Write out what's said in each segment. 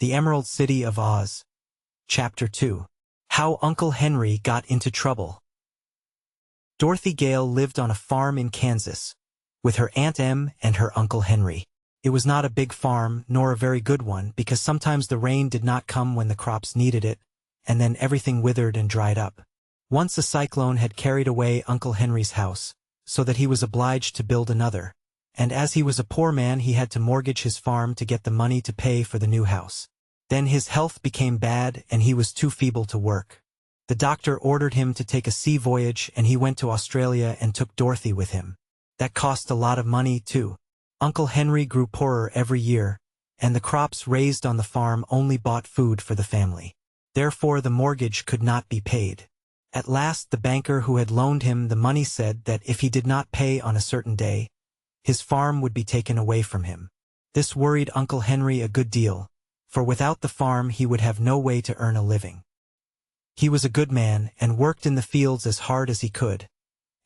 The Emerald City of Oz. Chapter 2. How Uncle Henry Got into Trouble. Dorothy Gale lived on a farm in Kansas, with her Aunt Em and her Uncle Henry. It was not a big farm, nor a very good one, because sometimes the rain did not come when the crops needed it, and then everything withered and dried up. Once a cyclone had carried away Uncle Henry's house, so that he was obliged to build another, and as he was a poor man he had to mortgage his farm to get the money to pay for the new house. Then his health became bad and he was too feeble to work. The doctor ordered him to take a sea voyage and he went to Australia and took Dorothy with him. That cost a lot of money, too. Uncle Henry grew poorer every year, and the crops raised on the farm only bought food for the family. Therefore the mortgage could not be paid. At last the banker who had loaned him the money said that if he did not pay on a certain day, his farm would be taken away from him. This worried Uncle Henry a good deal, for without the farm he would have no way to earn a living. He was a good man and worked in the fields as hard as he could,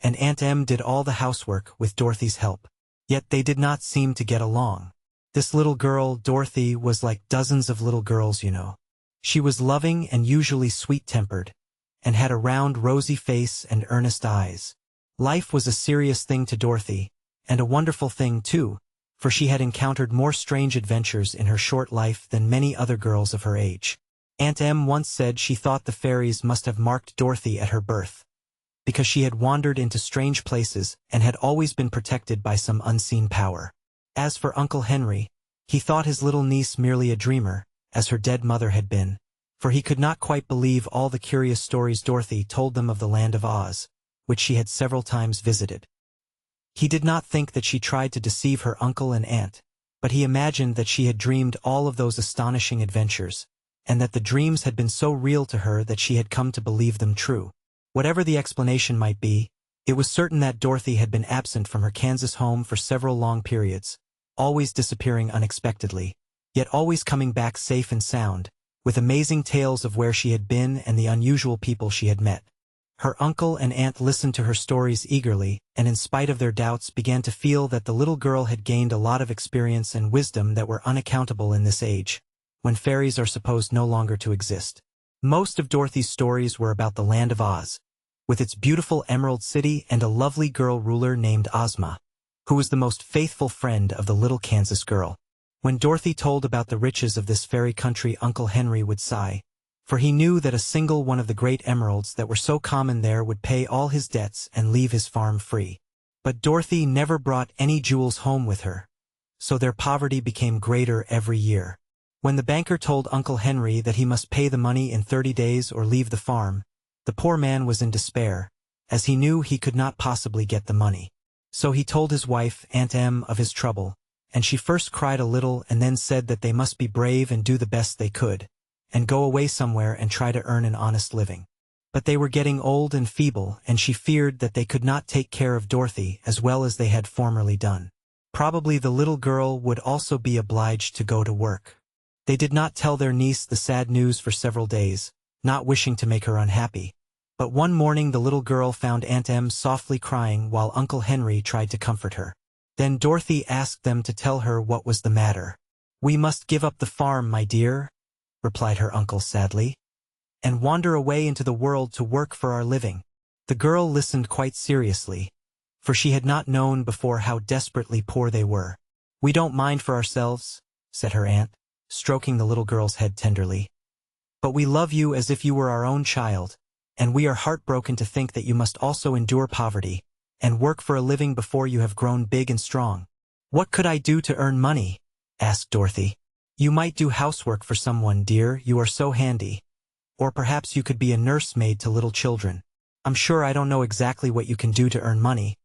and Aunt Em did all the housework with Dorothy's help. Yet they did not seem to get along. This little girl, Dorothy, was like dozens of little girls, you know. She was loving and usually sweet-tempered, and had a round rosy face and earnest eyes. Life was a serious thing to Dorothy, and a wonderful thing, too, for she had encountered more strange adventures in her short life than many other girls of her age. Aunt Em once said she thought the fairies must have marked Dorothy at her birth, because she had wandered into strange places and had always been protected by some unseen power. As for Uncle Henry, he thought his little niece merely a dreamer, as her dead mother had been, for he could not quite believe all the curious stories Dorothy told them of the land of Oz, which she had several times visited. He did not think that she tried to deceive her uncle and aunt, but he imagined that she had dreamed all of those astonishing adventures, and that the dreams had been so real to her that she had come to believe them true. Whatever the explanation might be, it was certain that Dorothy had been absent from her Kansas home for several long periods, always disappearing unexpectedly, yet always coming back safe and sound, with amazing tales of where she had been and the unusual people she had met. Her uncle and aunt listened to her stories eagerly, and in spite of their doubts began to feel that the little girl had gained a lot of experience and wisdom that were unaccountable in this age, when fairies are supposed no longer to exist. Most of Dorothy's stories were about the land of Oz, with its beautiful Emerald City and a lovely girl ruler named Ozma, who was the most faithful friend of the little Kansas girl. When Dorothy told about the riches of this fairy country, Uncle Henry would sigh, for he knew that a single one of the great emeralds that were so common there would pay all his debts and leave his farm free. But Dorothy never brought any jewels home with her, so their poverty became greater every year. When the banker told Uncle Henry that he must pay the money in 30 days or leave the farm, the poor man was in despair, as he knew he could not possibly get the money. So he told his wife, Aunt Em, of his trouble, and she first cried a little and then said that they must be brave and do the best they could, and go away somewhere and try to earn an honest living. But they were getting old and feeble, and she feared that they could not take care of Dorothy as well as they had formerly done. Probably the little girl would also be obliged to go to work. They did not tell their niece the sad news for several days, not wishing to make her unhappy. But one morning the little girl found Aunt Em softly crying while Uncle Henry tried to comfort her. Then Dorothy asked them to tell her what was the matter. "We must give up the farm, my dear," replied her uncle sadly, "and wander away into the world to work for our living." The girl listened quite seriously, for she had not known before how desperately poor they were. "We don't mind for ourselves," said her aunt, stroking the little girl's head tenderly. "But we love you as if you were our own child, and we are heartbroken to think that you must also endure poverty, and work for a living before you have grown big and strong." "What could I do to earn money?" asked Dorothy. "You might do housework for someone, dear, you are so handy. Or perhaps you could be a nursemaid to little children. I'm sure I don't know exactly what you can do to earn money,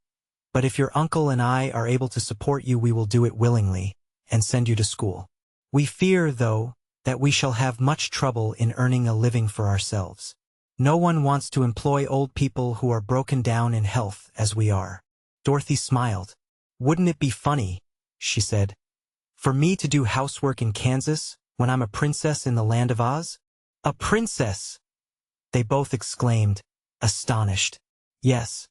but if your uncle and I are able to support you we will do it willingly, and send you to school. We fear, though, that we shall have much trouble in earning a living for ourselves. No one wants to employ old people who are broken down in health as we are." Dorothy smiled. "Wouldn't it be funny," she said, "for me to do housework in Kansas when I'm a princess in the land of Oz?" "A princess!" they both exclaimed, astonished. "Yes.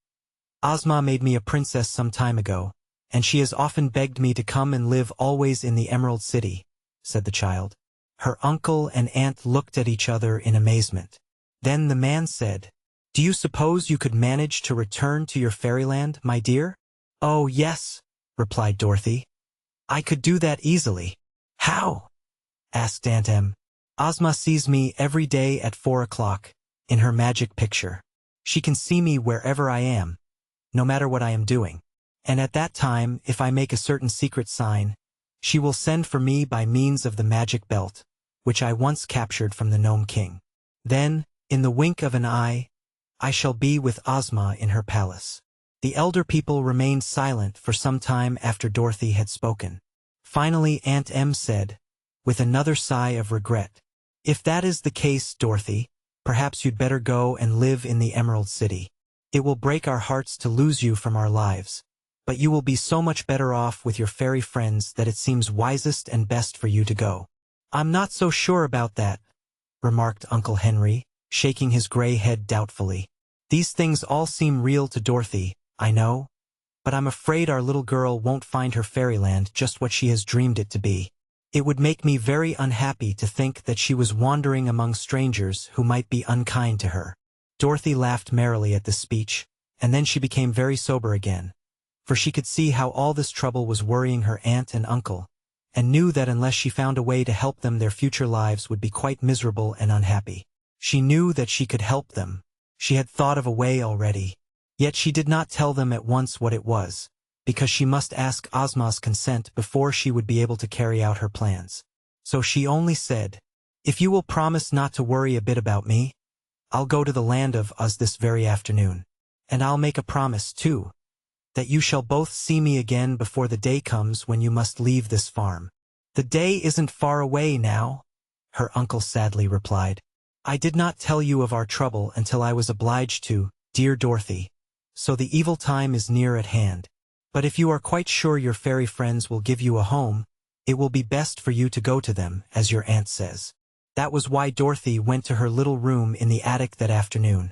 Ozma made me a princess some time ago, and she has often begged me to come and live always in the Emerald City," said the child. Her uncle and aunt looked at each other in amazement. Then the man said, "Do you suppose you could manage to return to your fairyland, my dear?" "Oh, yes," replied Dorothy. "I could do that easily." "How?" asked Aunt Em. "Ozma sees me every day at 4 o'clock, in her magic picture. She can see me wherever I am, no matter what I am doing. And at that time, if I make a certain secret sign, she will send for me by means of the magic belt, which I once captured from the Gnome King. Then, in the wink of an eye, I shall be with Ozma in her palace." The elder people remained silent for some time after Dorothy had spoken. Finally Aunt Em said, with another sigh of regret, "If that is the case, Dorothy, perhaps you'd better go and live in the Emerald City. It will break our hearts to lose you from our lives, but you will be so much better off with your fairy friends that it seems wisest and best for you to go." "I'm not so sure about that," remarked Uncle Henry, shaking his gray head doubtfully. "These things all seem real to Dorothy, I know, but I'm afraid our little girl won't find her fairyland just what she has dreamed it to be. It would make me very unhappy to think that she was wandering among strangers who might be unkind to her." Dorothy laughed merrily at this speech, and then she became very sober again, for she could see how all this trouble was worrying her aunt and uncle, and knew that unless she found a way to help them their future lives would be quite miserable and unhappy. She knew that she could help them. She had thought of a way already. Yet she did not tell them at once what it was, because she must ask Ozma's consent before she would be able to carry out her plans. So she only said, "If you will promise not to worry a bit about me, I'll go to the land of Oz this very afternoon. And I'll make a promise, too, that you shall both see me again before the day comes when you must leave this farm." "The day isn't far away now," her uncle sadly replied. "I did not tell you of our trouble until I was obliged to, dear Dorothy, so the evil time is near at hand. But if you are quite sure your fairy friends will give you a home, it will be best for you to go to them, as your aunt says." That was why Dorothy went to her little room in the attic that afternoon,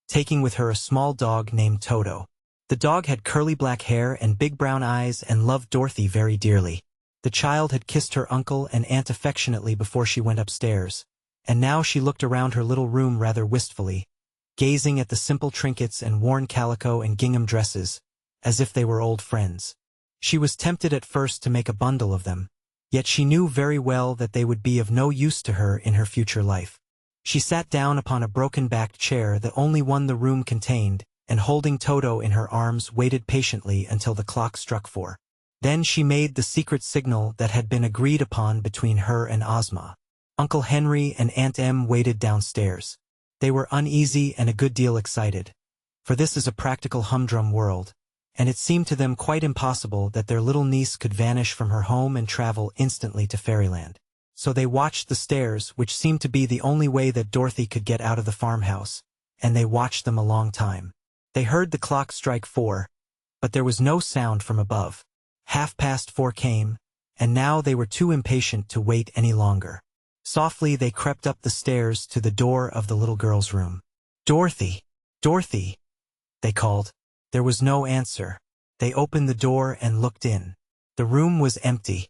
taking with her a small dog named Toto. The dog had curly black hair and big brown eyes and loved Dorothy very dearly. The child had kissed her uncle and aunt affectionately before she went upstairs, and now she looked around her little room rather wistfully, gazing at the simple trinkets and worn calico and gingham dresses, as if they were old friends. She was tempted at first to make a bundle of them, yet she knew very well that they would be of no use to her in her future life. She sat down upon a broken-backed chair, the only one the room contained, and holding Toto in her arms waited patiently until the clock struck 4. Then she made the secret signal that had been agreed upon between her and Ozma. Uncle Henry and Aunt Em waited downstairs. They were uneasy and a good deal excited, for this is a practical humdrum world, and it seemed to them quite impossible that their little niece could vanish from her home and travel instantly to fairyland. So they watched the stairs, which seemed to be the only way that Dorothy could get out of the farmhouse, and they watched them a long time. They heard the clock strike 4, but there was no sound from above. 4:30 came, and now they were too impatient to wait any longer. Softly they crept up the stairs to the door of the little girl's room. "Dorothy! Dorothy!" they called. There was no answer. They opened the door and looked in. The room was empty.